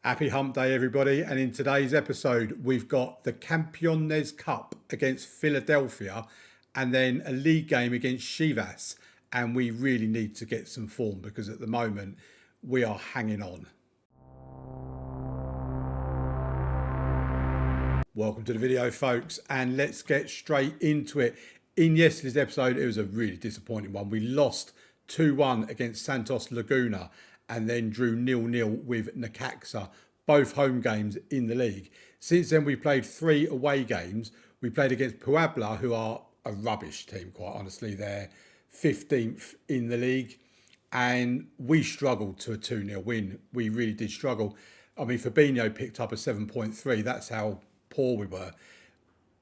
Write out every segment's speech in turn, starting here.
Happy hump day, everybody. And in today's episode, we've got the Campeones Cup against Philadelphia and then a league game against Chivas. And we really need to get some form because at the moment we are hanging on. Welcome to the video, folks, and let's get straight into it. In yesterday's episode, it was a really disappointing one. We lost 2-1 against Santos Laguna and then drew 0-0 with Necaxa, both home games in the league. Since then, we played 3 away games. We played against Puebla, who are a rubbish team, quite honestly. They're 15th in the league, and we struggled to a 2-0 win. We really did struggle. I mean, Fabinho picked up a 7.3. That's how poor we were.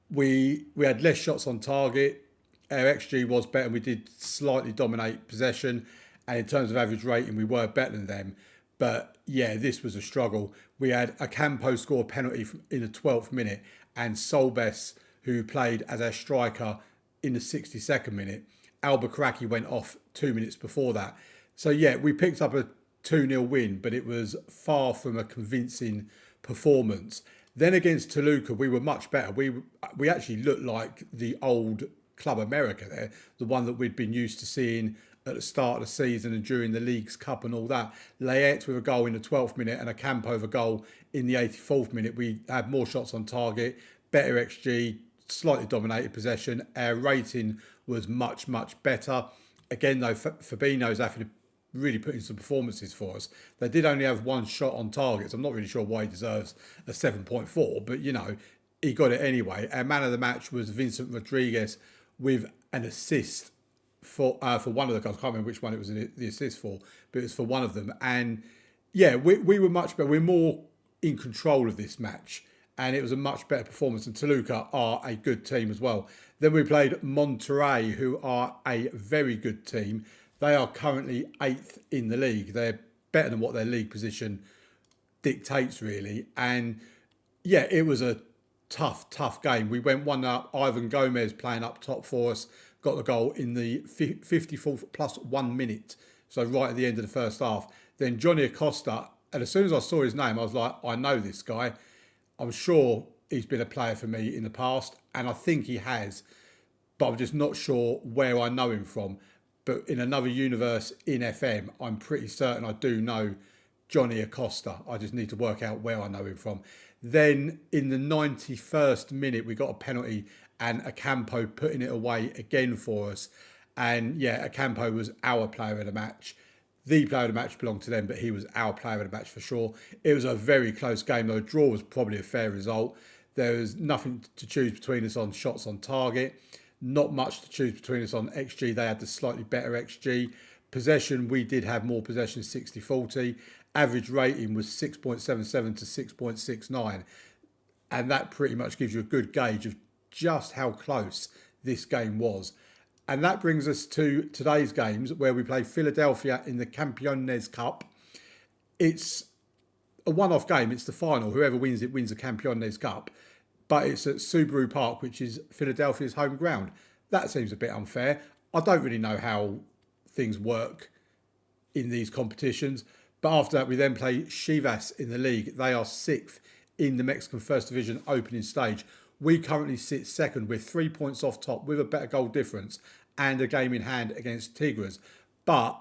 We had less shots on target. Our XG was better, and we did slightly dominate possession. And in terms of average rating, we were better than them. But yeah, this was a struggle. We had a Campo score penalty in the 12th minute, and Solbes, who played as our striker, in the 62nd minute. Albuquerque went off 2 minutes before that. So yeah, we picked up a 2-0 win, but it was far from a convincing performance. Then against Toluca, we were much better. We actually looked like the old Club America there, the one that we'd been used to seeing at the start of the season and during the League's Cup and all that. Layet with a goal in the 12th minute and a Campo with a goal in the 84th minute. We had more shots on target, better XG, slightly dominated possession. Our rating was much, much better. Again, though, Fabinho's having to really put in some performances for us. They did only have 1 shot on target, so I'm not really sure why he deserves a 7.4, but you know, he got it anyway. Our man of the match was Vincent Rodriguez with an assist for one of the goals. I can't remember which one it was the assist for, but it was for one of them. And yeah, we were much better. We're more in control of this match, and it was a much better performance. And Toluca are a good team as well. Then we played Monterrey, who are a very good team. They are currently 8th in the league. They're better than what their league position dictates, really. And yeah, it was a tough game. We went 1-up. Ivan Gomez playing up top for us got the goal in the 54th plus 1 minute. So right at the end of the first half. Then Johnny Acosta, and as soon as I saw his name, I was like, I know this guy. I'm sure he's been a player for me in the past, and I think he has, but I'm just not sure where I know him from. But in another universe in FM, I'm pretty certain I do know Johnny Acosta. I just need to work out where I know him from. Then in the 91st minute, we got a penalty and Ocampo putting it away again for us. And yeah, Ocampo was our player of the match. The player of the match belonged to them, but he was our player of the match for sure. It was a very close game, though. A draw was probably a fair result. There was nothing to choose between us on shots on target. Not much to choose between us on XG. They had the slightly better XG. Possession, we did have more possession, 60-40. Average rating was 6.77 to 6.69. And that pretty much gives you a good gauge of just how close this game was. And that brings us to today's games, where we play Philadelphia in the Campeones Cup. It's a one-off game. It's the final. Whoever wins it wins the Campeones Cup. But it's at Subaru Park, which is Philadelphia's home ground. That seems a bit unfair. I don't really know how things work in these competitions. But after that, we then play Chivas in the league. They are 6th in the Mexican First Division opening stage. We currently sit 2nd with 3 points off top with a better goal difference and a game in hand against Tigres. But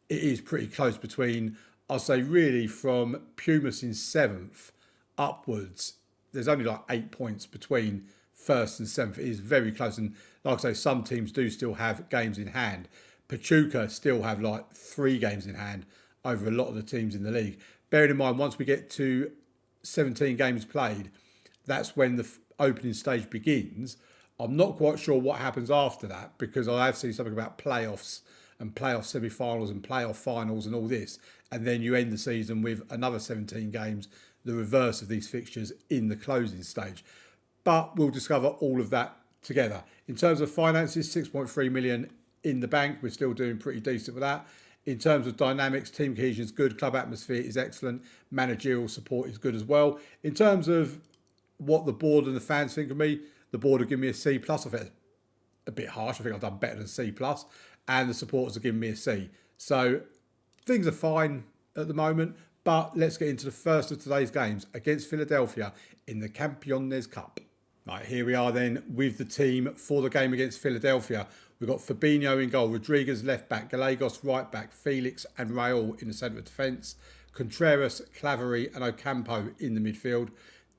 it is pretty close between, I'll say really from Pumas in 7th upwards. There's only like 8 points between 1st and 7th. It is very close. And like I say, some teams do still have games in hand. Pachuca still have like 3 games in hand over a lot of the teams in the league. Bearing in mind, once we get to 17 games played, that's when the opening stage begins. I'm not quite sure what happens after that, because I have seen something about playoffs and playoff semi-finals and playoff finals and all this. And then you end the season with another 17 games, the reverse of these fixtures in the closing stage. But we'll discover all of that together. In terms of finances, 6.3 million in the bank. We're still doing pretty decent with that. In terms of dynamics, team cohesion is good. Club atmosphere is excellent. Managerial support is good as well. In terms of what the board and the fans think of me, the board have given me a C+. I think a bit harsh. I think I've done better than C+. And the supporters have given me a C. So things are fine at the moment. But let's get into the first of today's games against Philadelphia in the Campeones Cup. Right, here we are then with the team for the game against Philadelphia. We've got Fabinho in goal, Rodriguez left back, Gallegos right back, Felix and Raul in the centre of defence, Contreras, Claverie and Ocampo in the midfield,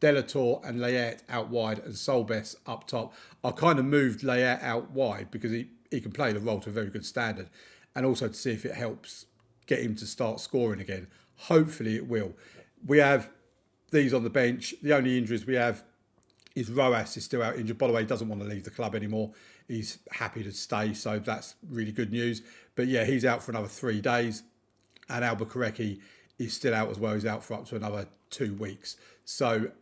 Delator and Layet out wide and Solbes up top. I kind of moved Layet out wide because he can play the role to a very good standard, and also to see if it helps get him to start scoring again. Hopefully it will. We have these on the bench. The only injuries we have is Roas is still out injured. By the way, he doesn't want to leave the club anymore. He's happy to stay, so that's really good news. But yeah, he's out for another 3 days. And Albuquerque is still out as well. He's out for up to another 2 weeks. So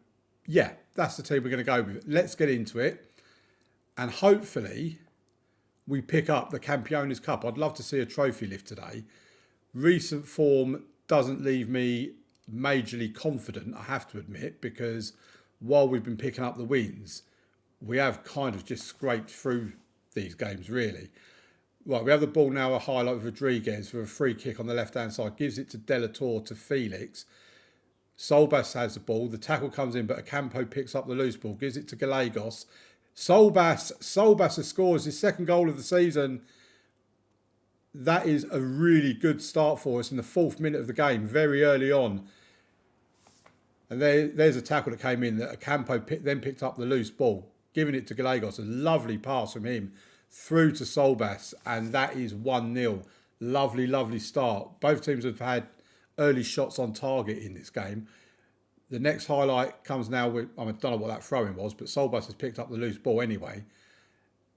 yeah, that's the team we're going to go with. Let's get into it. And hopefully we pick up the Campeones Cup. I'd love to see a trophy lift today. Recent form doesn't leave me majorly confident, I have to admit, because while we've been picking up the wins, we have kind of just scraped through these games, really. Right, we have the ball now, a highlight with Rodriguez for a free kick on the left-hand side. Gives it to Delator to Felix. Solbas has the ball. The tackle comes in, but Ocampo picks up the loose ball. Gives it to Gallegos. Solbas scores his second goal of the season. That is a really good start for us in the 4th minute of the game, very early on. And there's a tackle that came in that Ocampo then picked up the loose ball, giving it to Gallegos. A lovely pass from him through to Solbas, and that is 1-0. Lovely, lovely start. Both teams have had early shots on target in this game. The next highlight comes now with, I don't know what that throw-in was, but Solbas has picked up the loose ball anyway.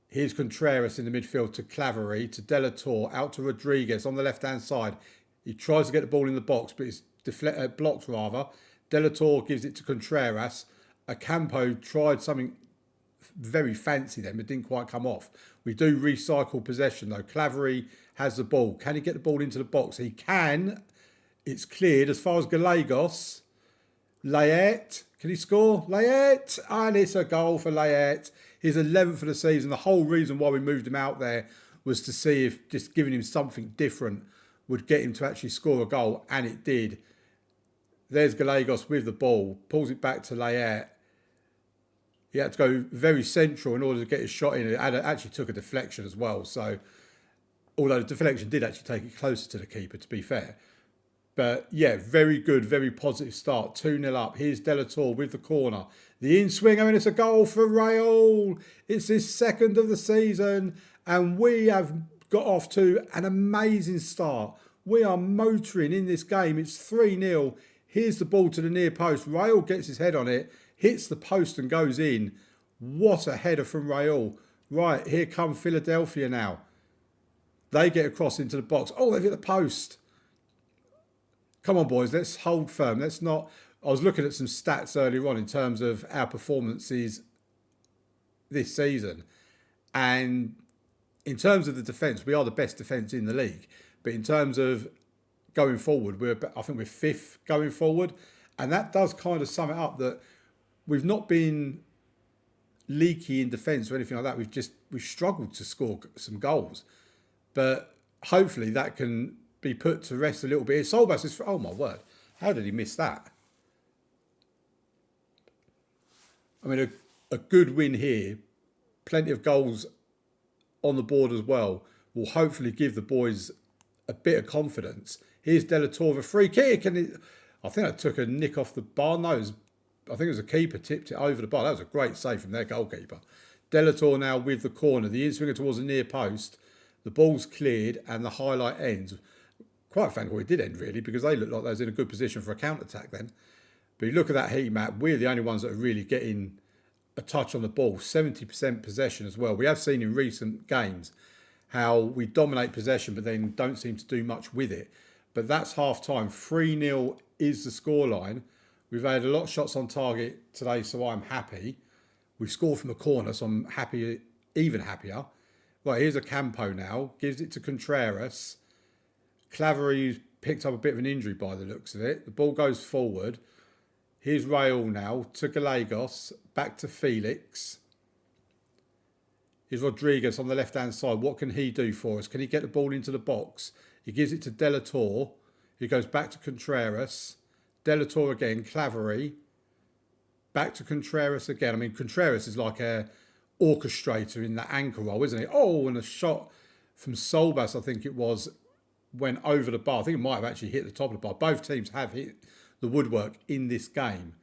Here's Contreras in the midfield to Claverie, to Delator, out to Rodriguez on the left-hand side. He tries to get the ball in the box, but it's blocked rather. Delator gives it to Contreras. Ocampo tried something very fancy then, but didn't quite come off. We do recycle possession though. Claverie has the ball. Can he get the ball into the box? He can. It's cleared as far as Gallegos. Layet, can he score? Layet, and it's a goal for Layet. His 11th for the season. The whole reason why we moved him out there was to see if just giving him something different would get him to actually score a goal, and it did. There's Gallegos with the ball, pulls it back to Layet. He had to go very central in order to get his shot in. It actually took a deflection as well. So, although the deflection did actually take it closer to the keeper, to be fair. But yeah, very good, very positive start. 2-0 up. Here's Delator with the corner. The in-swinger, and it's a goal for Raul. It's his 2nd of the season. And we have got off to an amazing start. We are motoring in this game. It's 3-0. Here's the ball to the near post. Raul gets his head on it, hits the post and goes in. What a header from Raul. Right, here come Philadelphia now. They get across into the box. Oh, they've hit the post. Come on, boys, let's hold firm. Let's not... I was looking at some stats earlier on in terms of our performances this season. And in terms of the defence, we are the best defence in the league. But in terms of going forward, I think we're 5th going forward. And that does kind of sum it up, that we've not been leaky in defence or anything like that. We've struggled to score some goals. But hopefully that can be put to rest a little bit. Solbas is... Oh, my word. How did he miss that? I mean, a good win here. Plenty of goals on the board as well. Will hopefully give the boys a bit of confidence. Here's Delator with a free kick. And I think that took a nick off the bar. No, I think it was a keeper tipped it over the bar. That was a great save from their goalkeeper. Delator now with the corner. The in-swinger towards the near post. The ball's cleared and the highlight ends. Quite frankly, it did end really, because they looked like they was in a good position for a counter-attack then. But you look at that heat map, we're the only ones that are really getting a touch on the ball. 70% possession as well. We have seen in recent games how we dominate possession but then don't seem to do much with it. But that's half-time. 3-0 is the scoreline. We've had a lot of shots on target today, so I'm happy. We've scored from the corner, so I'm happy, even happier. Right, here's Ocampo now. Gives it to Contreras. Claverie picked up a bit of an injury by the looks of it. The ball goes forward. Here's Raul now to Gallegos. Back to Felix. Here's Rodriguez on the left-hand side. What can he do for us? Can he get the ball into the box? He gives it to Delator. He goes back to Contreras. Delator again, Claverie, back to Contreras again. I mean, Contreras is like a orchestrator in that anchor role, isn't he? Oh, and a shot from Solbas, I think it was, went over the bar. I think it might have actually hit the top of the bar. Both teams have hit the woodwork in this game.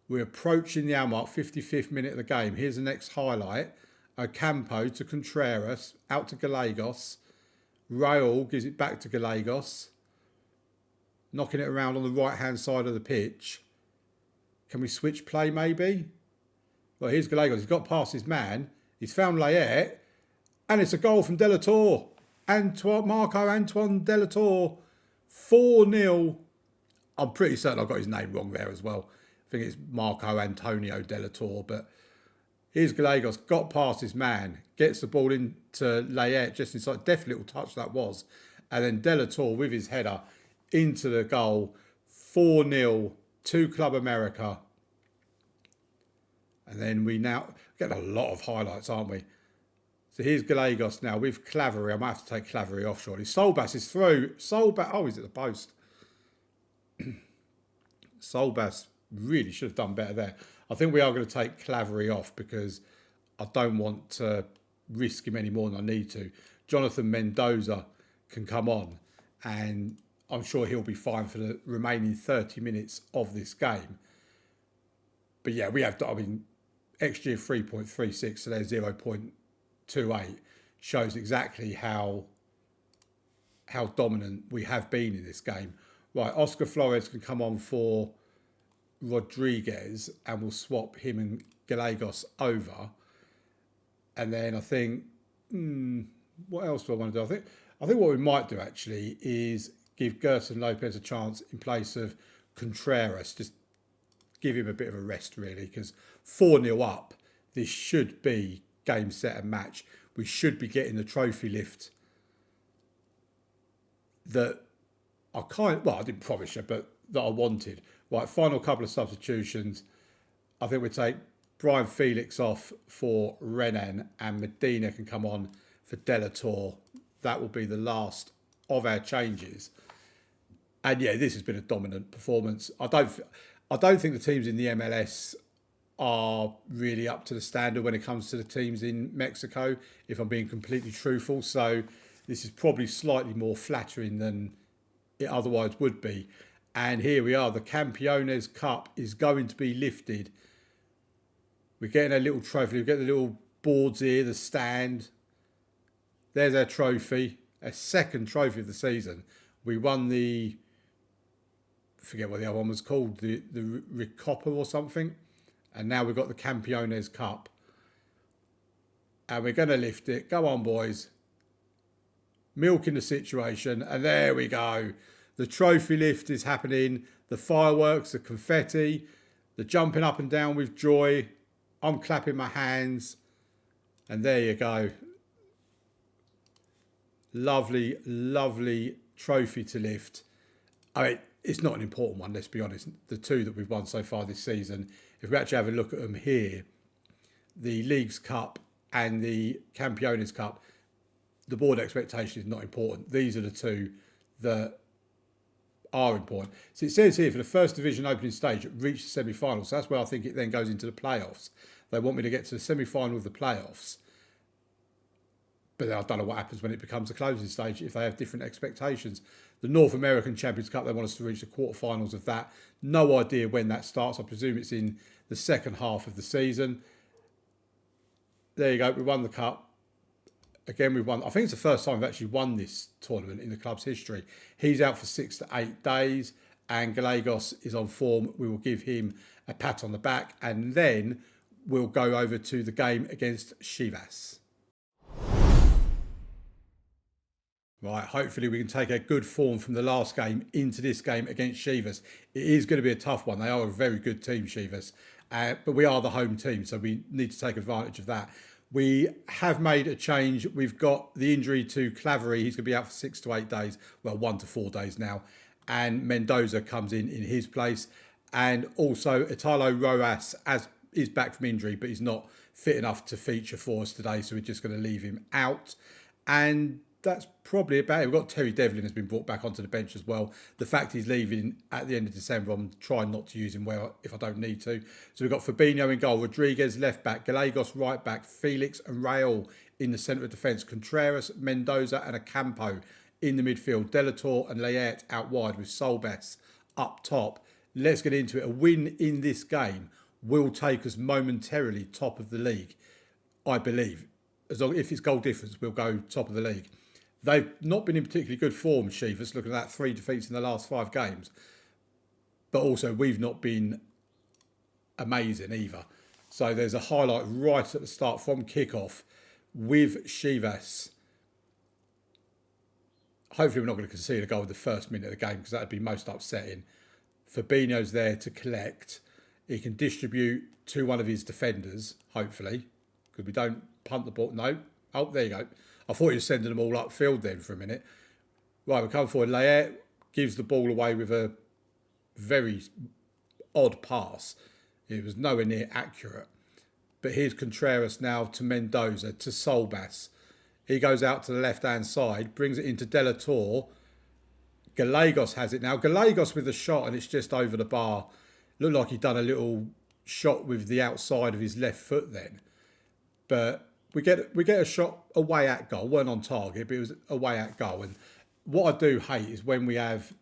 We're approaching the hour mark, 55th minute of the game. Here's the next highlight. Ocampo to Contreras, out to Gallegos. Raul gives it back to Gallegos. Knocking it around on the right-hand side of the pitch. Can we switch play maybe? Well, here's Gallegos. He's got past his man. He's found Layet. And it's a goal from Delator. Marco Antoine Delator. 4-0. I'm pretty certain I got his name wrong there as well. I think it's Marco Antonio Delator. But here's Gallegos. Got past his man. Gets the ball into Layet just inside. Definitely little touch that was. And then Delator with his header into the goal. 4-0 to Club America. And then we now get a lot of highlights, aren't we? So here's Gallegos now with Claverie. I might have to take Claverie off shortly. Solbas is through. Solbas, oh, he's at the post. Solbas really should have done better there. I think we are going to take Claverie off because I don't want to risk him any more than I need to. Jonathan Mendoza can come on and I'm sure he'll be fine for the remaining 30 minutes of this game. But yeah, we have, I mean, XG of 3.36, so there's 0.28, shows exactly how dominant we have been in this game. Right, Oscar Flores can come on for Rodriguez and we'll swap him and Gallegos over. And then I think, what else do I want to do? I think what we might do actually is give Gerson Lopez a chance in place of Contreras. Just give him a bit of a rest, really, because 4-0 up, this should be game, set and match. We should be getting the trophy lift that I didn't promise you, but that I wanted. Right, final couple of substitutions. I think we'll take Brian Felix off for Renan and Medina can come on for Delator. That will be the last of our changes. And yeah, this has been a dominant performance. I don't think the teams in the MLS are really up to the standard when it comes to the teams in Mexico, if I'm being completely truthful. So this is probably slightly more flattering than it otherwise would be. And here we are. The Campeones Cup is going to be lifted. We're getting a little trophy. We get the little boards here, the stand. There's our trophy, a second trophy of the season. We won the, I forget what the other one was called, the Recopa or something. And now we've got the Campeones Cup. And we're going to lift it. Go on, boys. Milking the situation. And there we go. The trophy lift is happening. The fireworks, the confetti, the jumping up and down with joy. I'm clapping my hands. And there you go. Lovely, lovely trophy to lift. I mean, it's not an important one, let's be honest. The two that we've won so far this season, if we actually have a look at them here, the Leagues Cup and the Campeones Cup, the board expectation is not important. These are the two that are important. So it says here, for the first division opening stage, it reached the semi-final. So that's where I think it then goes into the playoffs. They want me to get to the semi-final of the playoffs. But I don't know what happens when it becomes a closing stage if they have different expectations. The North American Champions Cup, they want us to reach the quarterfinals of that. No idea when that starts. I presume it's in the second half of the season. There you go. We won the cup. Again, we've won. I think it's the first time we've actually won this tournament in the club's history. He's out for 6 to 8 days and Gallegos is on form. We will give him a pat on the back and then we'll go over to the game against Chivas. Right, hopefully we can take a good form from the last game into this game against Chivas. It is going to be a tough one. They are a very good team, Chivas. But we are the home team, so we need to take advantage of that. We have made a change. We've got the injury to Claverie. He's going to be out for 6 to 8 days. Well, 1 to 4 days now. And Mendoza comes in his place. And also Italo Roas is back from injury, but he's not fit enough to feature for us today. So we're just going to leave him out. And that's probably about it. We've got Terry Devlin has been brought back onto the bench as well. The fact he's leaving at the end of December, I'm trying not to use him if I don't need to. So we've got Fabinho in goal, Rodriguez left back, Gallegos right back, Felix and Raul in the centre of defence, Contreras, Mendoza and Ocampo in the midfield, Delator and Layet out wide with Solbes up top. Let's get into it. A win in this game will take us momentarily top of the league, I believe. If it's goal difference, we'll go top of the league. They've not been in particularly good form, Chivas, looking at that 3 defeats in the last 5 games. But also, we've not been amazing either. So there's a highlight right at the start from kickoff with Chivas. Hopefully we're not going to concede a goal in the first minute of the game because that would be most upsetting. Fabinho's there to collect. He can distribute to one of his defenders, hopefully, because we don't punt the ball. No. Oh, there you go. I thought he was sending them all upfield then for a minute. Right, we come forward. Layet gives the ball away with a very odd pass. It was nowhere near accurate. But here's Contreras now to Mendoza, to Solbas. He goes out to the left-hand side, brings it into Delator. Gallegos has it now. Gallegos with a shot, and it's just over the bar. Looked like he'd done a little shot with the outside of his left foot then. But we get a shot away at goal. Weren't on target, but it was away at goal. And what I do hate is when we have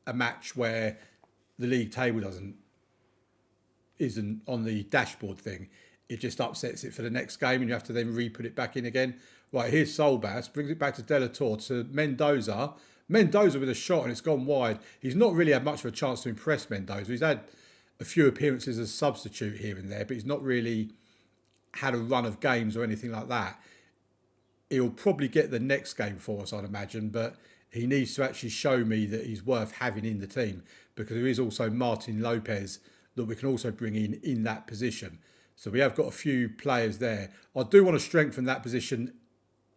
a match where the league table isn't on the dashboard thing. It just upsets it for the next game and you have to then re-put it back in again. Right, here's Solbas, brings it back to Delator, to Mendoza. Mendoza with a shot and it's gone wide. He's not really had much of a chance to impress Mendoza. He's had a few appearances as substitute here and there, but he's not really had a run of games or anything like that. He'll probably get the next game for us, I'd imagine, but he needs to actually show me that he's worth having in the team because there is also Martin Lopez that we can also bring in that position. So we have got a few players there. I do want to strengthen that position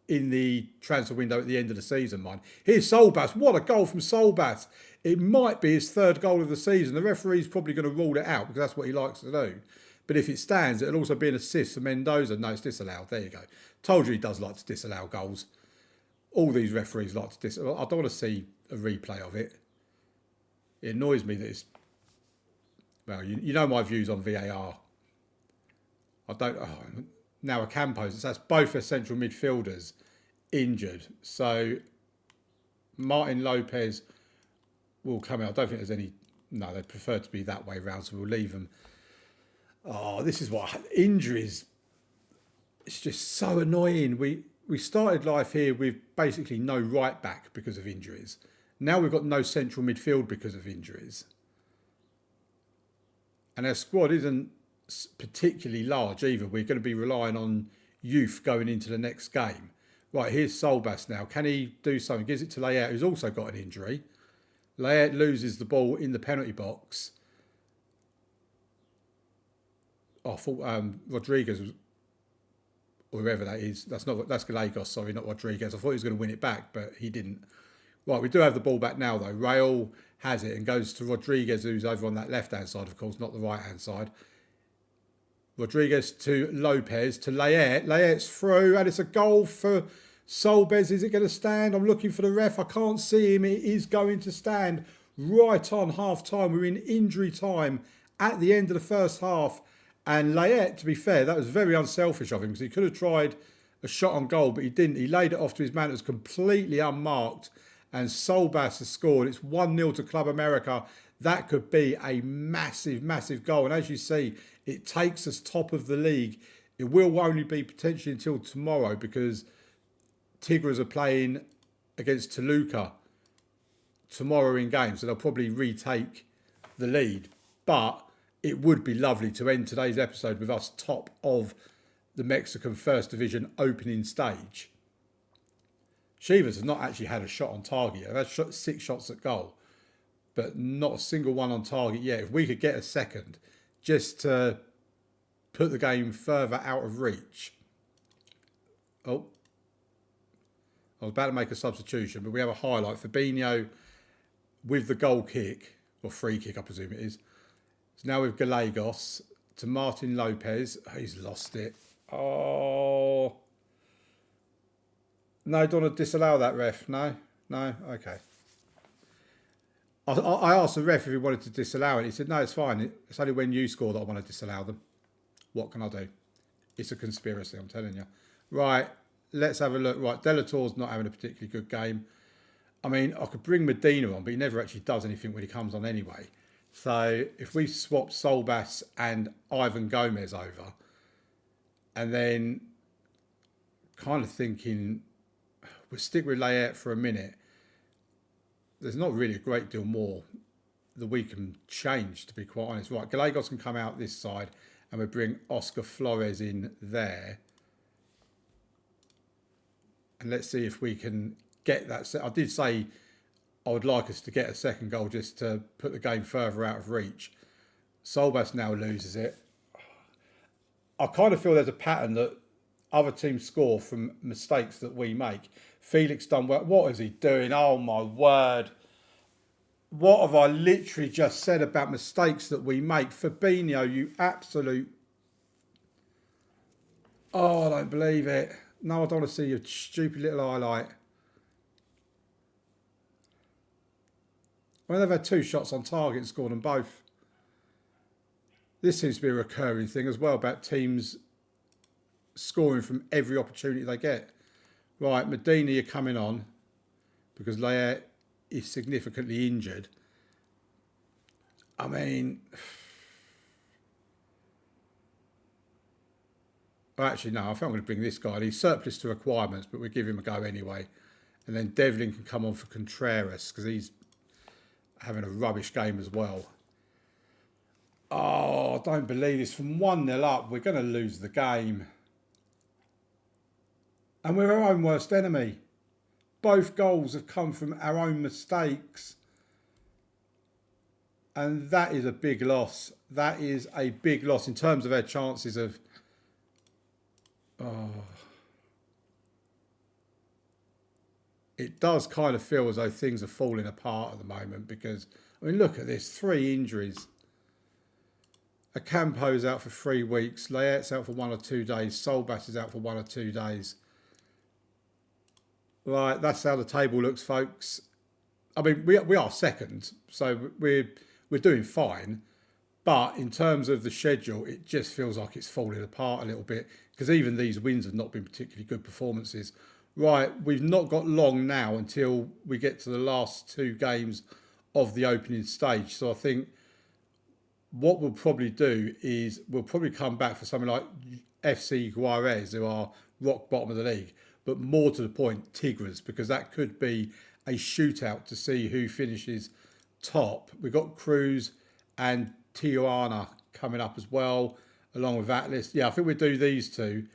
in the transfer window at the end of the season, mind. Here's Solbas. What a goal from Solbas. It might be his 3rd goal of the season. The referee's probably going to rule it out because that's what he likes to do. But if it stands, it'll also be an assist for Mendoza. No, it's disallowed. There you go. Told you he does like to disallow goals. All these referees like to disallow. I don't want to see a replay of it. It annoys me that it's... Well, you know my views on VAR. I don't... Oh, now Ocampo's. That's both their central midfielders injured. So Martin Lopez will come out. I don't think there's any... No, they'd prefer to be that way round, so we'll leave them. Oh, this is what... Injuries... It's just so annoying. We started life here with basically no right back because of injuries. Now we've got no central midfield because of injuries. And our squad isn't particularly large either. We're going to be relying on youth going into the next game. Right, here's Solbas now. Can he do something? Gives it to Layet, who's also got an injury. Layet loses the ball in the penalty box. I thought Rodriguez was... or whoever that is. That's Gallegos, sorry, not Rodriguez. I thought he was going to win it back, but he didn't. Right, we do have the ball back now, though. Raul has it and goes to Rodriguez, who's over on that left-hand side, of course, not the right-hand side. Rodriguez to Lopez, to Layet. Layet's through, and it's a goal for Solbes. Is it going to stand? I'm looking for the ref. I can't see him. It is going to stand right on half-time. We're in injury time at the end of the first half. And Layet, to be fair, that was very unselfish of him because he could have tried a shot on goal, but he didn't. He laid it off to his man. It was completely unmarked. And Solbas has scored. It's 1-0 to Club America. That could be a massive, massive goal. And as you see, it takes us top of the league. It will only be potentially until tomorrow because Tigres are playing against Toluca tomorrow in game. So they'll probably retake the lead. But it would be lovely to end today's episode with us top of the Mexican First Division opening stage. Chivas has not actually had a shot on target yet. They've had 6 shots at goal, but not a single one on target yet. If we could get a second, just to put the game further out of reach. Oh, I was about to make a substitution, but we have a highlight. Fabinho with the goal kick, or free kick, I presume it is. So now with Gallegos to Martin Lopez. He's lost it. Oh. No, don't want to disallow that, ref. No, no, okay. I asked the ref if he wanted to disallow it. He said, no, it's fine. It's only when you score that I want to disallow them. What can I do? It's a conspiracy, I'm telling you. Right, let's have a look. Right, Delator's not having a particularly good game. I mean, I could bring Medina on, but he never actually does anything when he comes on anyway. So if we swap Solbass and Ivan Gomez over, and then kind of thinking we'll stick with Layette for a minute. There's not really a great deal more that we can change, to be quite honest. Right, Gallegos can come out this side, and we bring Oscar Flores in there. And let's see if we can get that. I did say I would like us to get a second goal just to put the game further out of reach. Solbass now loses it. I kind of feel there's a pattern that other teams score from mistakes that we make. Felix done well. What is he doing? Oh my word. What have I literally just said about mistakes that we make? Fabinho, you absolute... Oh, I don't believe it. No, I don't want to see your stupid little highlight. Well, they've had 2 shots on target and scored them both. This seems to be a recurring thing as well about teams scoring from every opportunity they get. Right, Medina, you're coming on because Layette is significantly injured. I mean, well, actually, no, I think I'm going to bring this guy. He's surplus to requirements, but we'll give him a go anyway. And then Devlin can come on for Contreras because he's having a rubbish game as well. Oh, I don't believe this. From 1-0 up, we're going to lose the game. And we're our own worst enemy. Both goals have come from our own mistakes. And that is a big loss. That is a big loss in terms of our chances of... Oh. It does kind of feel as though things are falling apart at the moment because, I mean, look at this. 3 injuries. Ocampo's out for 3 weeks. Layette's out for 1 or 2 days. Solbass is out for 1 or 2 days. Right, that's how the table looks, folks. I mean, we are second, so we're doing fine. But in terms of the schedule, it just feels like it's falling apart a little bit because even these wins have not been particularly good performances. Right, we've not got long now until we get to the last 2 games of the opening stage. So I think what we'll probably do is we'll probably come back for something like FC Juarez, who are rock bottom of the league, but more to the point, Tigres, because that could be a shootout to see who finishes top. We've got Cruz and Tijuana coming up as well, along with Atlas. Yeah, I think we'll do these 2.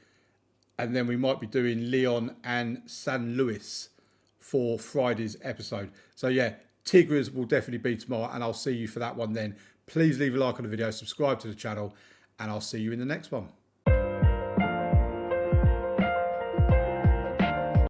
And then we might be doing Leon and San Luis for Friday's episode. So yeah, Tigres will definitely be tomorrow, and I'll see you for that one then. Please leave a like on the video, subscribe to the channel, and I'll see you in the next one.